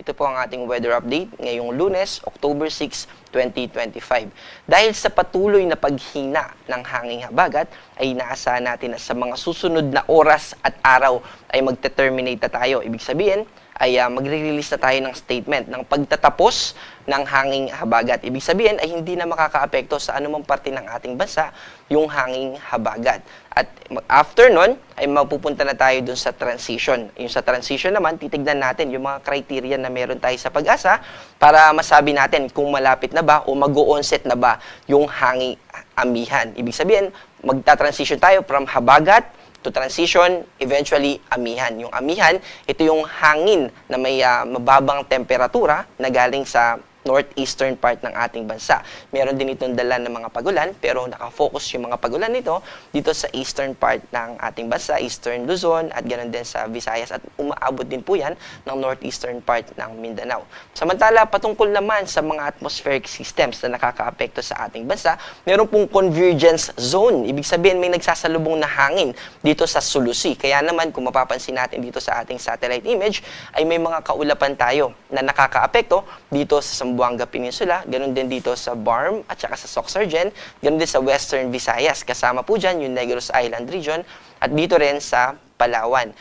Ito po ang ating weather update ngayong Lunes, October 6, 2025. Dahil sa patuloy na paghina ng hanging habagat, ay inaasahan natin na sa mga susunod na oras at araw ay magte-terminate na tayo. Ibig sabihin, ay magre-release na tayo ng statement ng pagtatapos ng hanging habagat. Ibig sabihin ay hindi na makakaapekto sa anumang parte ng ating bansa yung hanging habagat. At after nun, ay mapupunta na tayo dun sa transition. Yung sa transition naman, titignan natin yung mga criteria na meron tayo sa Pag-asa para masabi natin kung malapit na ba o mag-o-onset na ba yung hanging amihan. Ibig sabihin, magta-transition tayo from habagat to transition, eventually amihan. Yung amihan, ito yung hangin na may mababang temperatura na galing sa northeastern part ng ating bansa. Meron din itong dala ng mga pagulan, pero nakafocus yung mga pagulan nito dito sa eastern part ng ating bansa, eastern Luzon, at ganoon din sa Visayas, at umaabot din po yan ng northeastern part ng Mindanao. Samantala, patungkol naman sa mga atmospheric systems na nakakaapekto sa ating bansa, meron pong convergence zone. Ibig sabihin, may nagsasalubong na hangin dito sa Sulusi. Kaya naman, kung mapapansin natin dito sa ating satellite image, ay may mga kaulapan tayo na nakakaapekto dito sa Zamboanga Peninsula, ganun din dito sa Barm at saka sa Sorsogon, ganun din sa Western Visayas. Kasama po dyan yung Negros Island region at dito rin sa Palawan.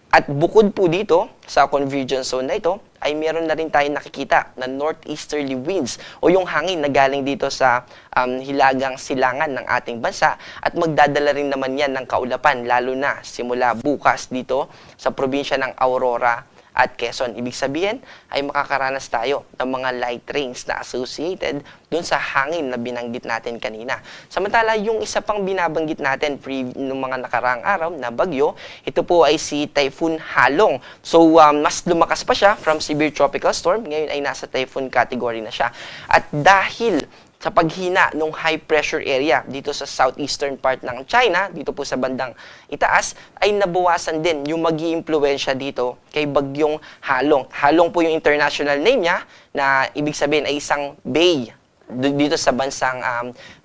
At bukod po dito sa convergence zone na ito, ay meron na rin tayong nakikita na northeasterly winds o yung hangin na galing dito sa hilagang silangan ng ating bansa, at magdadala rin naman yan ng kaulapan lalo na simula bukas dito sa probinsya ng Aurora at Quezon. Ibig sabihin ay makakaranas tayo ng mga light rains na associated dun sa hangin na binanggit natin kanina. Samantala, yung isa pang binabanggit natin noong mga nakaraang araw na bagyo, ito po ay si Typhoon Halong. So, mas lumakas pa siya from severe tropical storm. Ngayon ay nasa typhoon category na siya. At dahil sa paghina ng high pressure area dito sa southeastern part ng China, dito po sa bandang itaas, ay nabawasan din yung mag-iimpluwensya dito kay Bagyong Halong. Halong po yung international name niya, na ibig sabihin ay isang bay dito sa bansang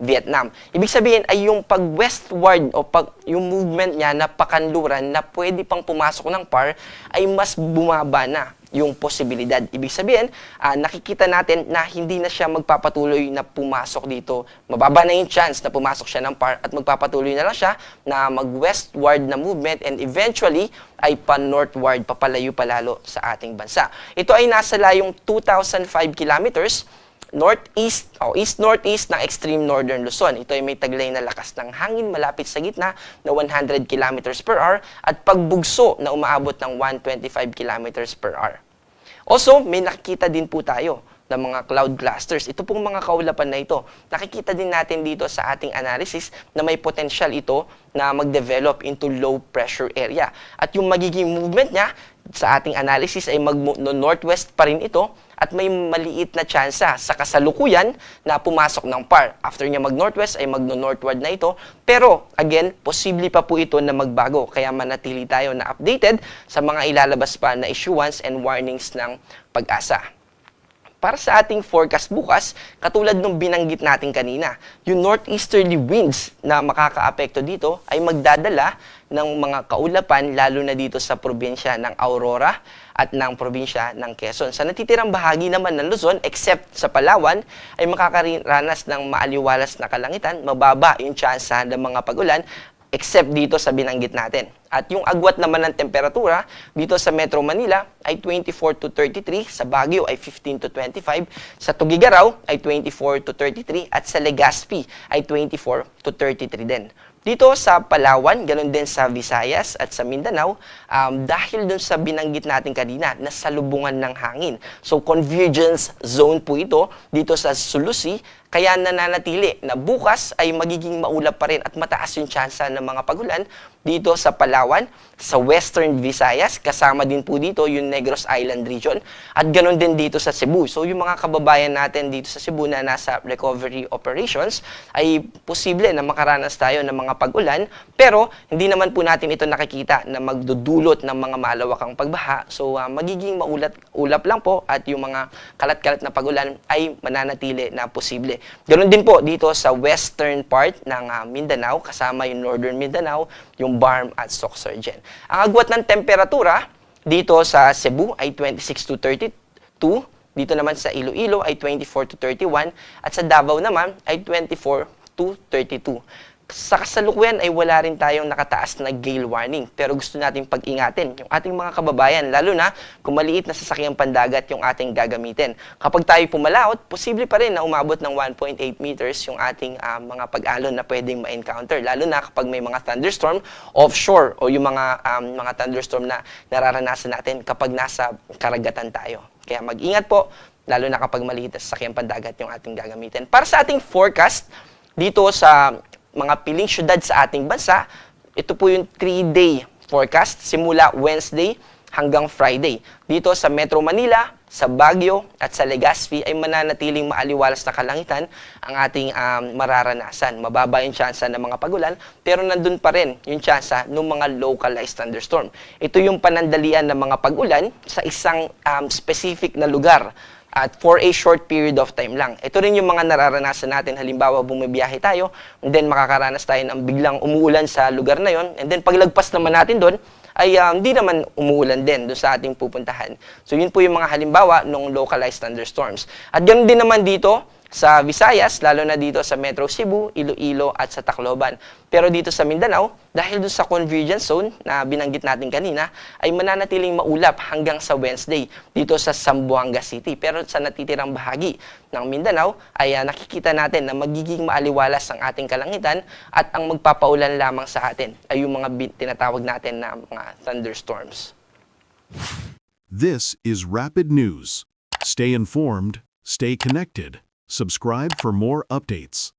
Vietnam. Ibig sabihin ay yung pag-westward o yung movement niya na pakanluran na pwede pang pumasok ng PAR ay mas bumaba na yung posibilidad. Ibig sabihin, nakikita natin na hindi na siya magpapatuloy na pumasok dito. Mababa na yung chance na pumasok siya ng PAR at magpapatuloy na lang siya na mag-westward na movement and eventually ay pa-northward, papalayo palalo sa ating bansa. Ito ay nasa layong 2,005 kilometers northeast o east-northeast ng extreme northern Luzon. Ito ay may taglay na lakas ng hangin malapit sa gitna na 100 kilometers per hour at pagbugso na umaabot ng 125 kilometers per hour. Also, may nakikita din po tayo ng mga cloud clusters. Ito pong mga kaulapan na ito, nakikita din natin dito sa ating analysis na may potential ito na mag-develop into low pressure area. At yung magiging movement niya sa ating analysis ay mag-northwest pa rin ito, at may maliit na tsansa sa kasalukuyan na pumasok ng PAR. After niya mag-northwest ay mag-northward na ito. Pero, again, posible pa po ito na magbago. Kaya manatili tayo na updated sa mga ilalabas pa na issuance and warnings ng Pag-asa. Para sa ating forecast bukas, katulad nung binanggit natin kanina, yung northeasterly winds na makakaapekto dito ay magdadala ng mga kaulapan lalo na dito sa probinsya ng Aurora at ng probinsya ng Quezon. Sa natitirang bahagi naman ng Luzon, except sa Palawan, ay makakaranas ng maaliwalas na kalangitan, mababa yung tsansa ng mga pagulan, except dito sa binanggit natin. At yung agwat naman ng temperatura dito sa Metro Manila ay 24 to 33, sa Baguio ay 15 to 25, sa Tugigaraw ay 24 to 33, at sa Legazpi ay 24 to 33 din. Dito sa Palawan, ganoon din sa Visayas at sa Mindanao, dahil dun sa binanggit natin kanina na salubungan ng hangin. So convergence zone po ito dito sa Sulusi, kaya nananatili na bukas ay magiging maulap pa rin at mataas yung tsansa ng mga pagulan dito sa Palawan, sa Western Visayas, kasama din po dito yung Negros Island region, at ganoon din dito sa Cebu. So yung mga kababayan natin dito sa Cebu na nasa recovery operations, ay posible na makaranas tayo ng mga pag-ulan, pero hindi naman po natin ito nakikita na magdudulot ng mga malawakang pagbaha. So magiging ulap lang po, at yung mga kalat-kalat na pag-ulan ay mananatili na posible. Ganoon din po dito sa western part ng Mindanao, kasama yung northern Mindanao, yung Barm at Sorsogon. Ang agwat ng temperatura dito sa Cebu ay 26 to Dito naman sa Iloilo ay 24 to 31. At sa Davao naman ay 24 to 32. Sa kasalukuyan ay wala rin tayong nakataas na gale warning. Pero gusto nating pag-ingatin yung ating mga kababayan, lalo na kung maliit na sasakyang pandagat yung ating gagamitin. Kapag tayo pumalaot, posible pa rin na umabot ng 1.8 meters yung ating mga pag-alon na pwedeng ma-encounter. Lalo na kapag may mga thunderstorm offshore o yung mga thunderstorm na nararanasan natin kapag nasa karagatan tayo. Kaya mag-ingat po, lalo na kapag maliit na sasakyang pandagat yung ating gagamitin. Para sa ating forecast, dito sa mga piling syudad sa ating bansa, ito po yung 3-day forecast simula Wednesday hanggang Friday. Dito sa Metro Manila, sa Baguio at sa Legazpi ay mananatiling maaliwalas na kalangitan ang ating mararanasan. Mababa yung tsansa ng mga pagulan, pero nandun pa rin yung tsansa ng mga localized thunderstorm. Ito yung panandalian ng mga pagulan sa isang specific na lugar at for a short period of time lang. Ito rin yung mga nararanasan natin. Halimbawa, bumibiyahe tayo, and then makakaranas tayo ng biglang umuulan sa lugar na yon, and then paglagpas naman natin doon, ay hindi naman umuulan din doon sa ating pupuntahan. So yun po yung mga halimbawa ng localized thunderstorms. At ganoon din naman dito sa Visayas, lalo na dito sa Metro Cebu, Iloilo at sa Tacloban. Pero dito sa Mindanao, dahil doon sa convergence zone na binanggit natin kanina, ay mananatiling maulap hanggang sa Wednesday dito sa Zamboanga City. Pero sa natitirang bahagi ng Mindanao ay nakikita natin na magiging maaliwalas ang ating kalangitan at ang magpapaulan lamang sa atin ay yung mga tinatawag natin na mga thunderstorms. This is Rapid News. Stay informed, stay connected. Subscribe for more updates.